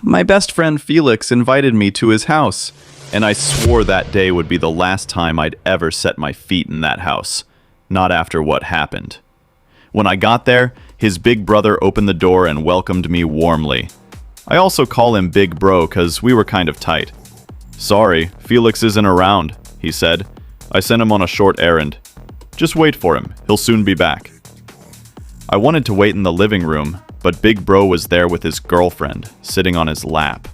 My best friend Felix invited me to his house, and I swore that day would be the last time I'd ever set my feet in that house. Not after what happened. When I got there, his big brother opened the door and welcomed me warmly. I also call him Big Bro because we were kind of tight. "Sorry, Felix isn't around," he said. "I sent him on a short errand. Just wait for him, he'll soon be back." I wanted to wait in the living room, but Big Bro was there with his girlfriend, sitting on his lap.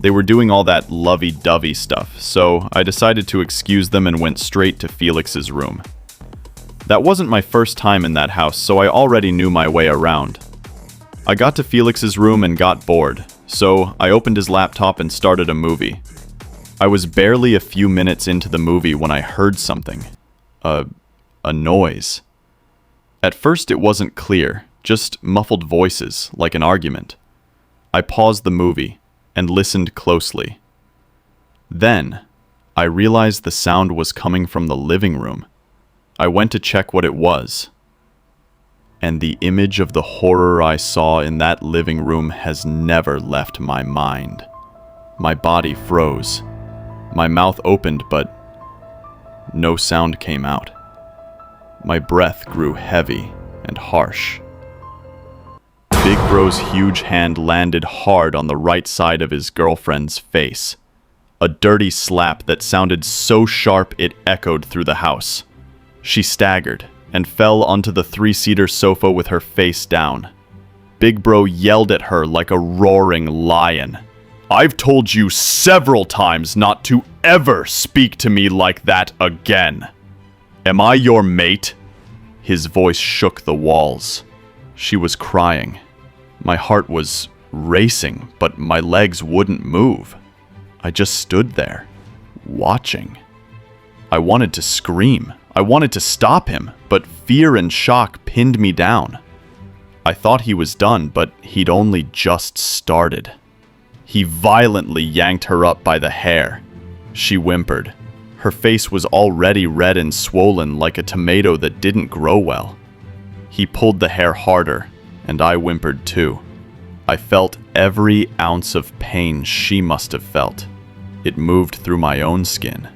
They were doing all that lovey-dovey stuff, so I decided to excuse them and went straight to Felix's room. That wasn't my first time in that house, so I already knew my way around. I got to Felix's room and got bored, so I opened his laptop and started a movie. I was barely a few minutes into the movie when I heard something. A noise. At first it wasn't clear, just muffled voices, like an argument. I paused the movie and listened closely. Then, I realized the sound was coming from the living room. I went to check what it was. And the image of the horror I saw in that living room has never left my mind. My body froze. My mouth opened, but no sound came out. My breath grew heavy and harsh. Big Bro's huge hand landed hard on the right side of his girlfriend's face. A dirty slap that sounded so sharp it echoed through the house. She staggered and fell onto the three-seater sofa with her face down. Big Bro yelled at her like a roaring lion. "I've told you several times not to ever speak to me like that again. Am I your mate?" His voice shook the walls. She was crying. My heart was racing, but my legs wouldn't move. I just stood there, watching. I wanted to scream. I wanted to stop him, but fear and shock pinned me down. I thought he was done, but he'd only just started. He violently yanked her up by the hair. She whimpered. Her face was already red and swollen like a tomato that didn't grow well. He pulled the hair harder, and I whimpered too. I felt every ounce of pain she must have felt. It moved through my own skin.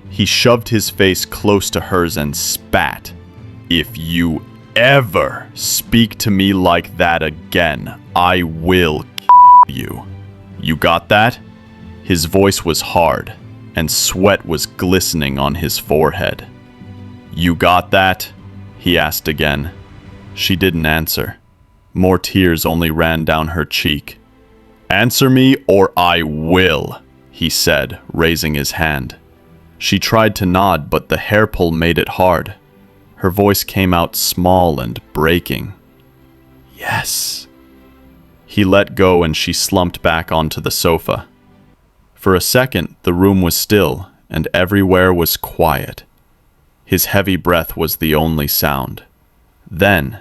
He shoved his face close to hers and spat. "If you ever speak to me like that again, I will kill you. You got that?" His voice was hard, and sweat was glistening on his forehead. "You got that?" he asked again. She didn't answer. More tears only ran down her cheek. "Answer me or I will," he said, raising his hand. She tried to nod, but the hair pull made it hard. Her voice came out small and breaking. "Yes." He let go and she slumped back onto the sofa. For a second, the room was still, and everywhere was quiet. His heavy breath was the only sound. Then,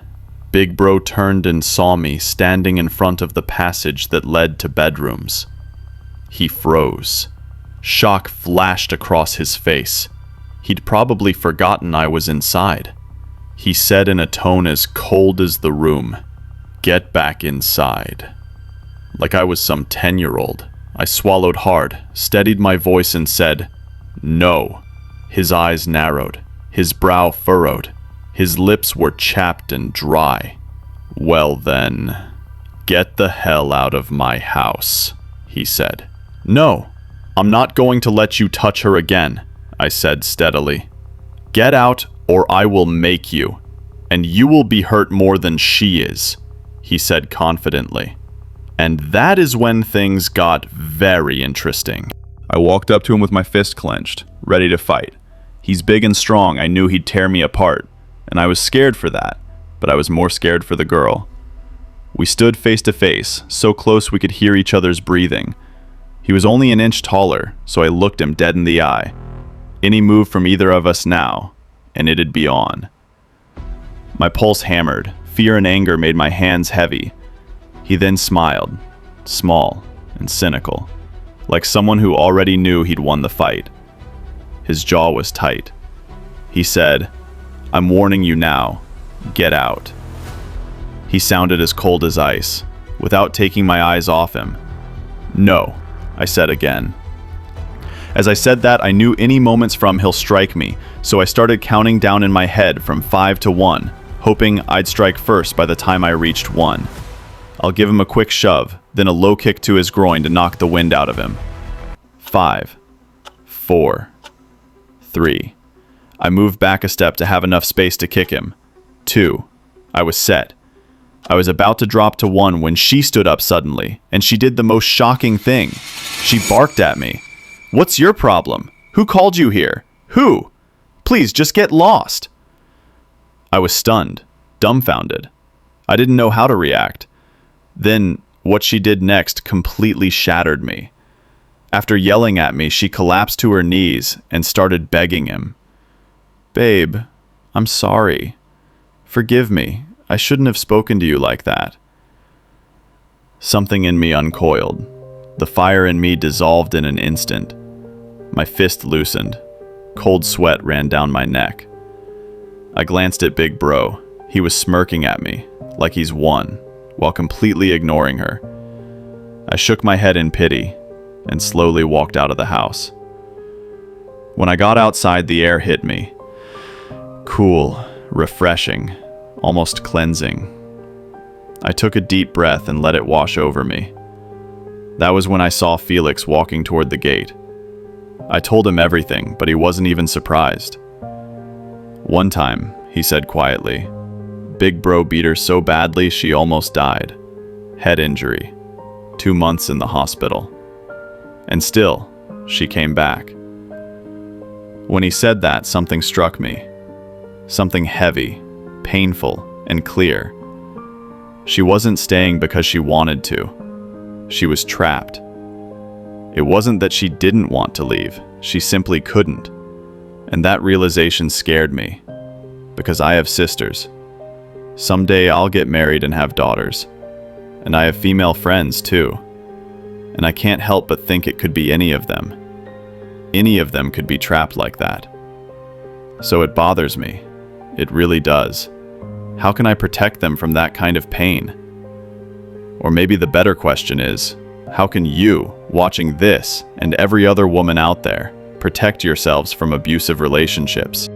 Big Bro turned and saw me standing in front of the passage that led to bedrooms. He froze. Shock flashed across his face. He'd probably forgotten I was inside. He said in a tone as cold as the room, "Get back inside." Like I was some 10-year-old. I swallowed hard, steadied my voice and said, "No." His eyes narrowed, his brow furrowed, his lips were chapped and dry. "Well then, get the hell out of my house," he said. "No, I'm not going to let you touch her again," I said steadily. "Get out or I will make you, and you will be hurt more than she is," he said confidently. And that is when things got very interesting. I walked up to him with my fist clenched, ready to fight. He's big and strong, I knew he'd tear me apart, and I was scared for that, but I was more scared for the girl. We stood face to face, so close we could hear each other's breathing. He was only an inch taller, so I looked him dead in the eye. Any move from either of us now, and it'd be on. My pulse hammered. Fear and anger made my hands heavy. He then smiled, small and cynical, like someone who already knew he'd won the fight. His jaw was tight. He said, "I'm warning you now. Get out." He sounded as cold as ice. Without taking my eyes off him, No, I said again. As I said that, I knew any moments from he'll strike me, so I started counting down in my head from 5 to 1, hoping I'd strike first by the time I reached 1. I'll give him a quick shove, then a low kick to his groin to knock the wind out of him. 5, 4, 3. I moved back a step to have enough space to kick him. 2. I was set. I was about to drop to 1 when she stood up suddenly, and she did the most shocking thing. She barked at me. "What's your problem? Who called you here? Who? Please, just get lost." I was stunned, dumbfounded. I didn't know how to react. Then, what she did next completely shattered me. After yelling at me, she collapsed to her knees and started begging him. "Babe, I'm sorry. Forgive me. I shouldn't have spoken to you like that." Something in me uncoiled. The fire in me dissolved in an instant. My fist loosened. Cold sweat ran down my neck. I glanced at Big Bro. He was smirking at me, like he's won, while completely ignoring her. I shook my head in pity and slowly walked out of the house. When I got outside, the air hit me. Cool, refreshing, almost cleansing. I took a deep breath and let it wash over me. That was when I saw Felix walking toward the gate. I told him everything, but he wasn't even surprised. "One time," he said quietly, "Big Bro beat her so badly she almost died. Head injury. 2 months in the hospital. And still, she came back." When he said that, something struck me. Something heavy, painful, and clear. She wasn't staying because she wanted to. She was trapped. It wasn't that she didn't want to leave, she simply couldn't. And that realization scared me, because I have sisters. Someday I'll get married and have daughters. And I have female friends too. And I can't help but think it could be any of them. Any of them could be trapped like that. So it bothers me. It really does. How can I protect them from that kind of pain? Or maybe the better question is, how can you, watching this and every other woman out there, protect yourselves from abusive relationships?